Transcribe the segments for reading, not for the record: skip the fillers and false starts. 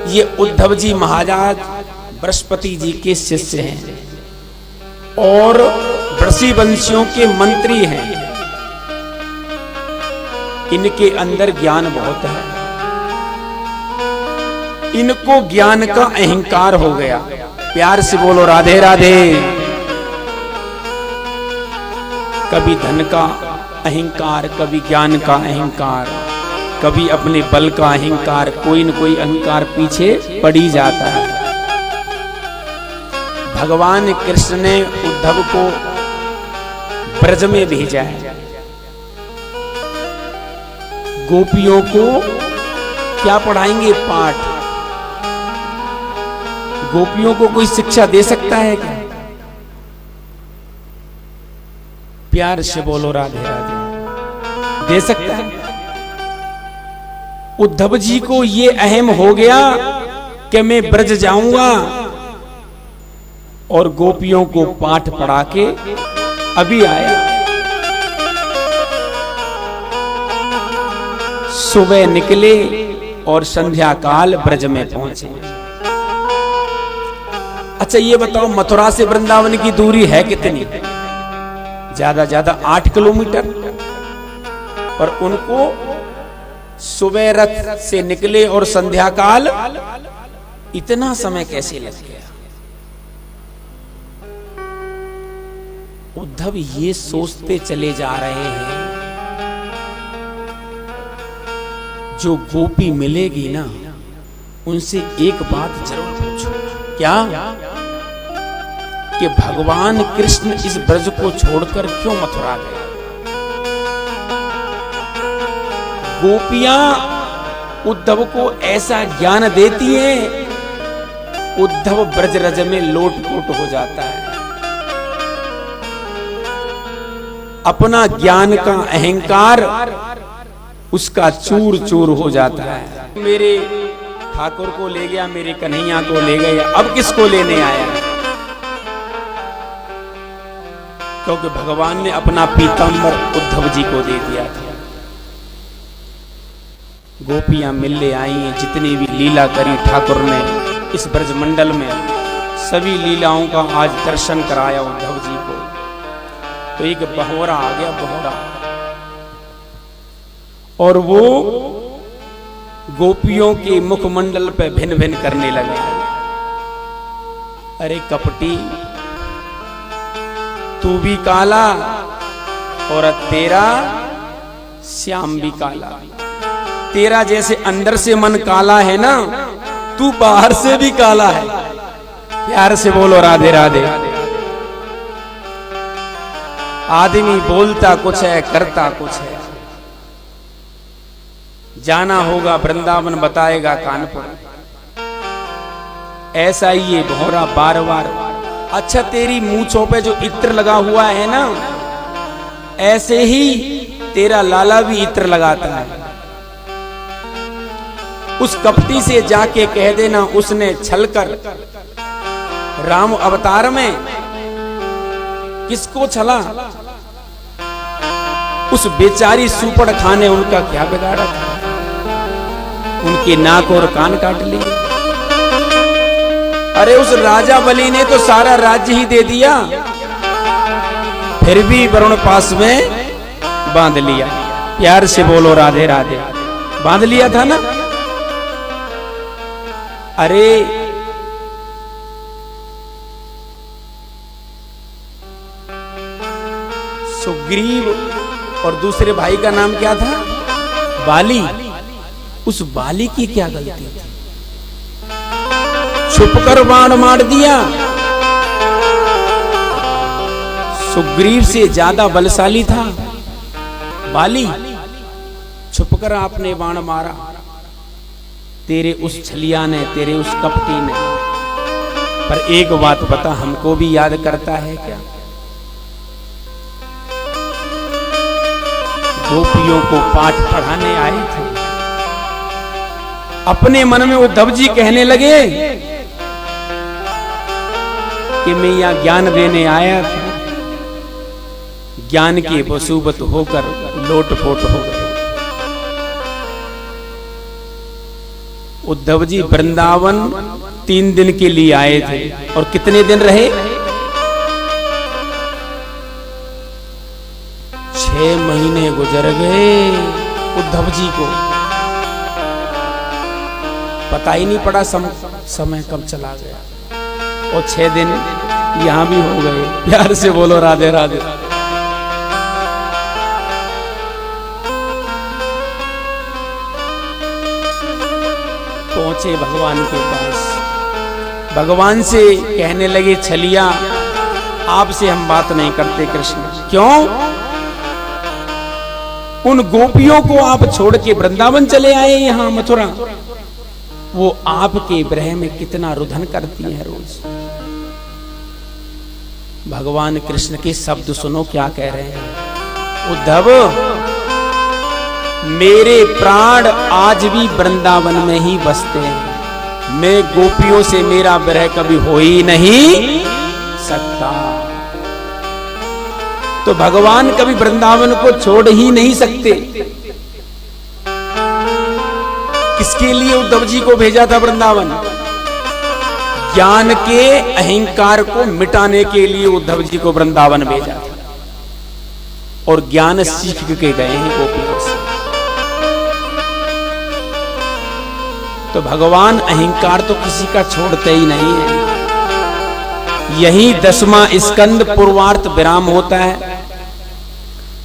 ये उद्धव जी महाराज बृहस्पति जी के शिष्य हैं और वृषिवंशियों के मंत्री हैं। इनके अंदर ज्ञान बहुत है। इनको ज्ञान का अहंकार हो गया। प्यार से बोलो राधे राधे। कभी धन का अहंकार, कभी ज्ञान का अहंकार, कभी अपने बल का अहंकार, कोई न कोई अहंकार पीछे पड़ ही जाता है। भगवान कृष्ण ने उद्धव को ब्रज में भेजा है। गोपियों को क्या पढ़ाएंगे? पाठ। गोपियों को कोई शिक्षा दे सकता है क्या? प्यार से बोलो राधे राधे। दे सकता है? उद्धव जी को ये अहम हो गया कि मैं ब्रज जाऊंगा और गोपियों को पाठ पढ़ा के अभी आया। सुबह निकले और संध्या काल ब्रज में पहुंचे। अच्छा ये बताओ, मथुरा से वृंदावन की दूरी है कितनी? ज्यादा 8 किलोमीटर। पर उनको सुबह रथ से निकले और संध्या काल इतना समय कैसे लग गया? उद्धव ये सोचते चले जा रहे हैं, जो गोपी मिलेगी ना, उनसे एक बात जरूर पूछो। क्या? कि भगवान कृष्ण इस ब्रज को छोड़कर क्यों मथुरा गए? गोपियां उद्धव को ऐसा ज्ञान देती हैं, उद्धव ब्रज रज में लोटपोट हो जाता है। अपना ज्ञान का अहंकार उसका चूर चूर हो जाता है। मेरे ठाकुर को ले गया, मेरे कन्हैया को ले गया, अब किसको लेने आया? क्योंकि भगवान ने अपना पीतांबर उद्धव जी को दे दिया था। गोपियां मिलने आई हैं, जितनी भी लीला करी ठाकुर ने इस ब्रज मंडल में, सभी लीलाओं का आज दर्शन कराया उद्धव जी को। तो एक बहोरा आ गया, बहोरा, और वो गोपियों के मुखमंडल पे भिन भिन करने लगा। अरे कपटी, तू भी काला और तेरा श्याम भी काला। तेरा जैसे अंदर से मन काला है ना, तू बाहर से भी काला है। प्यार से बोलो राधे राधे। आदमी बोलता कुछ है, करता कुछ है। जाना होगा वृंदावन, बताएगा कानपुर। ऐसा ही ये भौरा बार बार। अच्छा तेरी मूंछों पे जो इत्र लगा हुआ है ना, ऐसे ही तेरा लाला भी इत्र लगाता है। उस कपटी से जाके कह देना, उसने छलकर राम अवतार में किसको छला? उस बेचारी सुपड़ खाने उनका क्या बिगाड़ा था? उनके नाक और कान काट लिए। अरे उस राजा बलि ने तो सारा राज्य ही दे दिया, फिर भी वरुण पास में बांध लिया। प्यार से बोलो राधे राधे। बांध लिया था ना? अरे सुग्रीव और दूसरे भाई का नाम क्या था? बाली। उस बाली की क्या गलती थी? छुपकर बाण मार दिया। सुग्रीव से ज्यादा बलशाली था बाली, छुपकर आपने बाण मारा। तेरे उस छलिया ने, तेरे उस कपटी ने। पर एक बात बता, हमको भी याद करता है क्या? गोपियों को पाठ पढ़ाने आए थे। अपने मन में उद्धव जी कहने लगे कि मैं यहां ज्ञान देने आया था, ज्ञान की बसूबत होकर लोटपोट हो गए। उद्धव जी वृंदावन 3 दिन के लिए आए थे और कितने दिन रहे? 6 महीने गुजर गए उद्धव जी को, पता ही नहीं पड़ा समय कब चला गया। और 6 दिन यहां भी हो गए। प्यार से बोलो राधे राधे। पहुंचे भगवान के पास, भगवान से कहने लगे छलिया आपसे हम बात नहीं करते कृष्ण। क्यों? उन गोपियों को आप छोड़ के वृंदावन चले आए यहां मथुरा, वो आपके विरह में कितना रुदन करती है रोज। भगवान कृष्ण के शब्द सुनो क्या कह रहे हैं। उद्धव मेरे प्राण आज भी वृंदावन में ही बसते हैं, मैं गोपियों से मेरा विरह कभी हो ही नहीं सकता। तो भगवान कभी वृंदावन को छोड़ ही नहीं सकते। किसके लिए उद्धव जी को भेजा था वृंदावन? ज्ञान के अहंकार को मिटाने के लिए उद्धव जी को वृंदावन भेजा था, और ज्ञान सीख के गए हैं गोपियों से। तो भगवान अहंकार तो किसी का छोड़ते ही नहीं है। यही 10वां स्कंद पूर्वार्थ विराम होता है।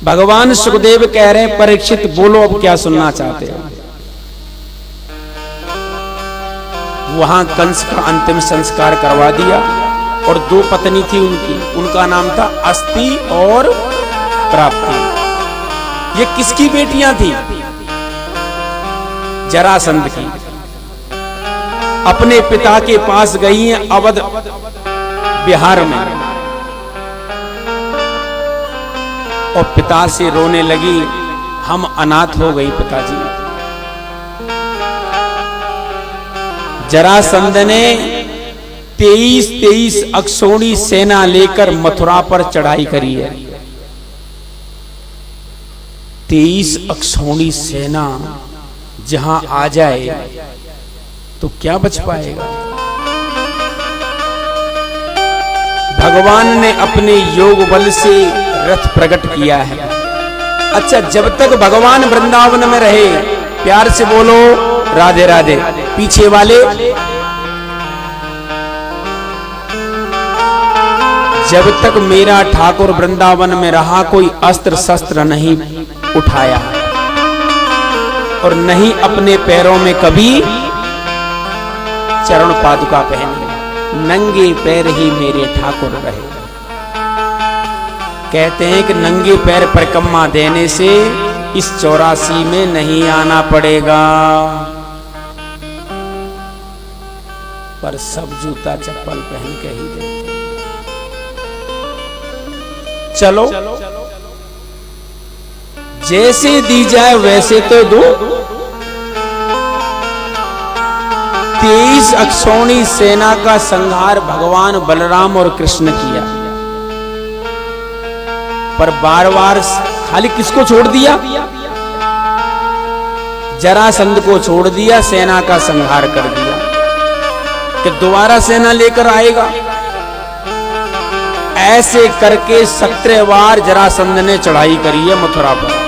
भगवान सुखदेव कह रहे हैं परीक्षित बोलो अब क्या सुनना चाहते हो। वहां कंस का अंतिम संस्कार करवा दिया, और 2 पत्नी थी उनकी, उनका नाम था अस्ति और प्राप्ति। ये किसकी बेटियां थी? जरासंध की। अपने पिता के पास गई हैं अवध बिहार में, और पिता से रोने लगी हम अनाथ हो गई पिताजी। जरासंध ने 23 अक्षौणी सेना लेकर मथुरा पर चढ़ाई करी है। 23 अक्षौणी सेना जहां आ जाए तो क्या बच पाएगा? भगवान ने अपने योग बल से रथ प्रकट किया है। अच्छा, जब तक भगवान वृंदावन में रहे, प्यार से बोलो राधे राधे। पीछे वाले, जब तक मेरा ठाकुर वृंदावन में रहा कोई अस्त्र शस्त्र नहीं उठाया, और नहीं अपने पैरों में कभी चरण पादुका पहनी, नंगे पैर ही मेरे ठाकुर रहे। कहते हैं कि नंगे पैर परिक्रमा देने से इस 84 में नहीं आना पड़ेगा, पर सब जूता चप्पल पहन के ही देते। चलो जैसे दी जाए वैसे तो दो। 23 अक्षौणी सेना का संहार भगवान बलराम और कृष्ण किया, पर बार बार खाली किसको छोड़ दिया? जरासंध को छोड़ दिया, सेना का संहार कर दिया कि दोबारा सेना लेकर आएगा। ऐसे करके 17 बार जरासंध ने चढ़ाई करी है मथुरा पर।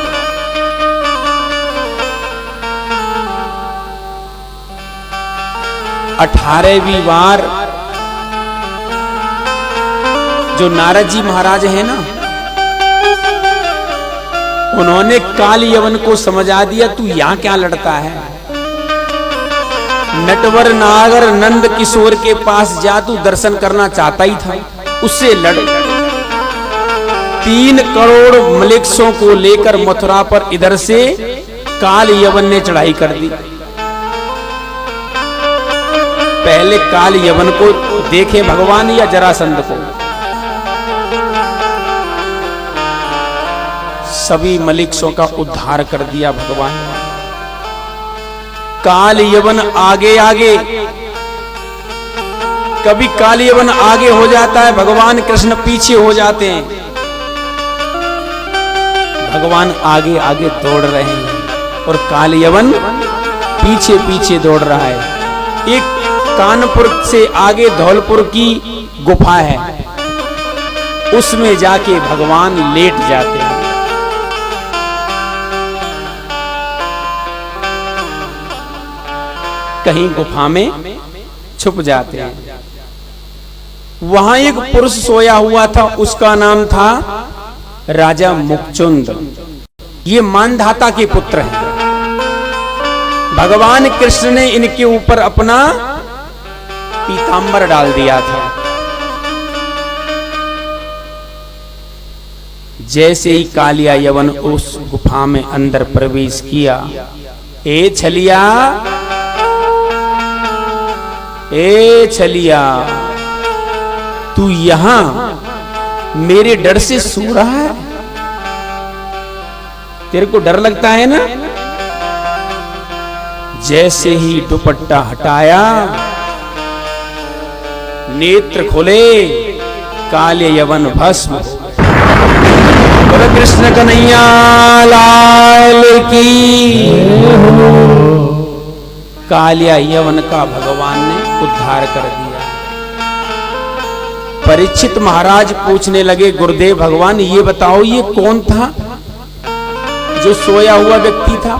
अठारहवीं बार जो नारद जी महाराज हैं ना, उन्होंने काल यवन को समझा दिया तू यहां क्या लड़ता है। नटवर नागर नंद किशोर के पास जा, तू दर्शन करना चाहता ही था, उससे लड़। 3 करोड़ मलिक्सों को लेकर मथुरा पर इधर से काल यवन ने चढ़ाई कर दी। पहले काल यवन को देखे भगवान या जरासंध को? सभी मलिक्सों का उद्धार कर दिया भगवान। काल यवन आगे आगे, कभी काल यवन आगे हो जाता है, भगवान कृष्ण पीछे हो जाते हैं। भगवान आगे आगे दौड़ रहे हैं और काल यवन पीछे पीछे दौड़ रहा है। एक कानपुर से आगे धौलपुर की गुफा है, उसमें जाके भगवान लेट जाते हैं। कहीं गुफा में छुप जाते हैं। वहां एक पुरुष सोया हुआ था, उसका नाम था राजा मुखचुंद। ये मानधाता के पुत्र हैं। भगवान कृष्ण ने इनके ऊपर अपना पीतांबर डाल दिया था। जैसे ही कालिया यवन उस गुफा में अंदर प्रवेश किया, ए छलिया, ए छलिया, तू यहां मेरे डर से सो रहा है? तेरे को डर लगता है ना? जैसे ही दुपट्टा हटाया, नेत्र खुले, काले यवन भस्म। बोलो कृष्ण कन्हैया लाल की। कालिया यवन का भगवान ने उद्धार कर दिया। परीक्षित महाराज पूछने लगे, गुरुदेव भगवान ये बताओ, ये कौन था जो सोया हुआ व्यक्ति था?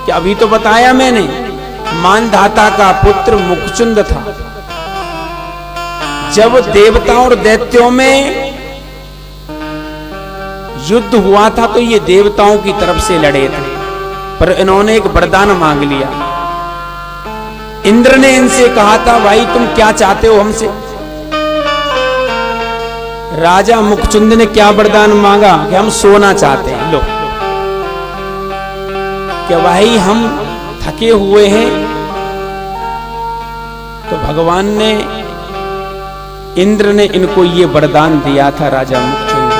क्या अभी तो बताया मैंने, मानधाता का पुत्र मुखचुंद था। जब देवताओं और दैत्यों में युद्ध हुआ था तो ये देवताओं की तरफ से लड़े थे, पर इन्होंने एक वरदान मांग लिया। इंद्र ने इनसे कहा था, भाई तुम क्या चाहते हो हमसे? राजा मुखचुंद ने क्या वरदान मांगा कि हम सोना चाहते हैं। लो, क्या भाई हम थके हुए हैं? तो भगवान ने, इंद्र ने इनको ये वरदान दिया था राजा मुखचुंद को।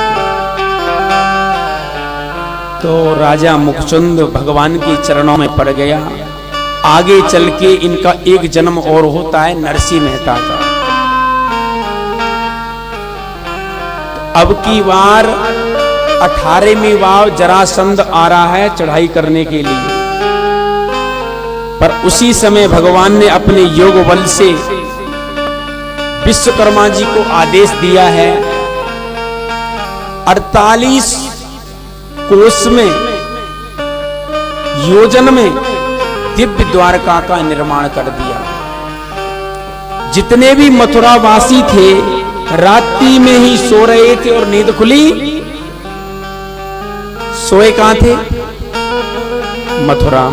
तो राजा मुखचुंद भगवान के चरणों में पड़ गया। आगे चल के इनका एक जन्म और होता है नरसिंह मेहता का। अब की बार 18वीं बार जरासंध आ रहा है चढ़ाई करने के लिए, पर उसी समय भगवान ने अपने योग बल से विश्वकर्मा जी को आदेश दिया है, 48 कोस में, योजन में दिव्य द्वारका का निर्माण कर दिया। जितने भी मथुरावासी थे रात्रि में ही सो रहे थे और नींद खुली। सोए कहां थे? मथुरा।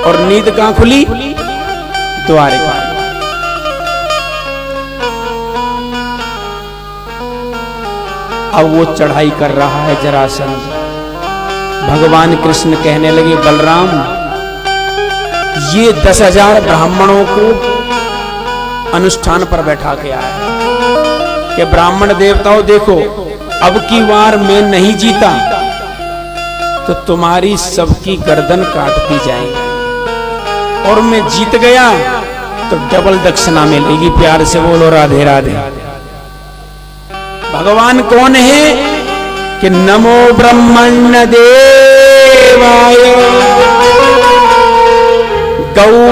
और नींद कहां खुली? द्वारका। अब वो चढ़ाई कर रहा है जरासंध। भगवान कृष्ण कहने लगे, बलराम, ये 10,000 ब्राह्मणों को अनुष्ठान पर बैठा के आया है कि ब्राह्मण देवताओं देखो, अब की बार मैं नहीं जीता तो तुम्हारी सबकी गर्दन काटती जाएगी, और मैं जीत गया तो डबल दक्षिणा मिलेगी। प्यार से बोलो राधे राधे। भगवान कौन है? कि नमो ब्रह्मण्य देवाय गौ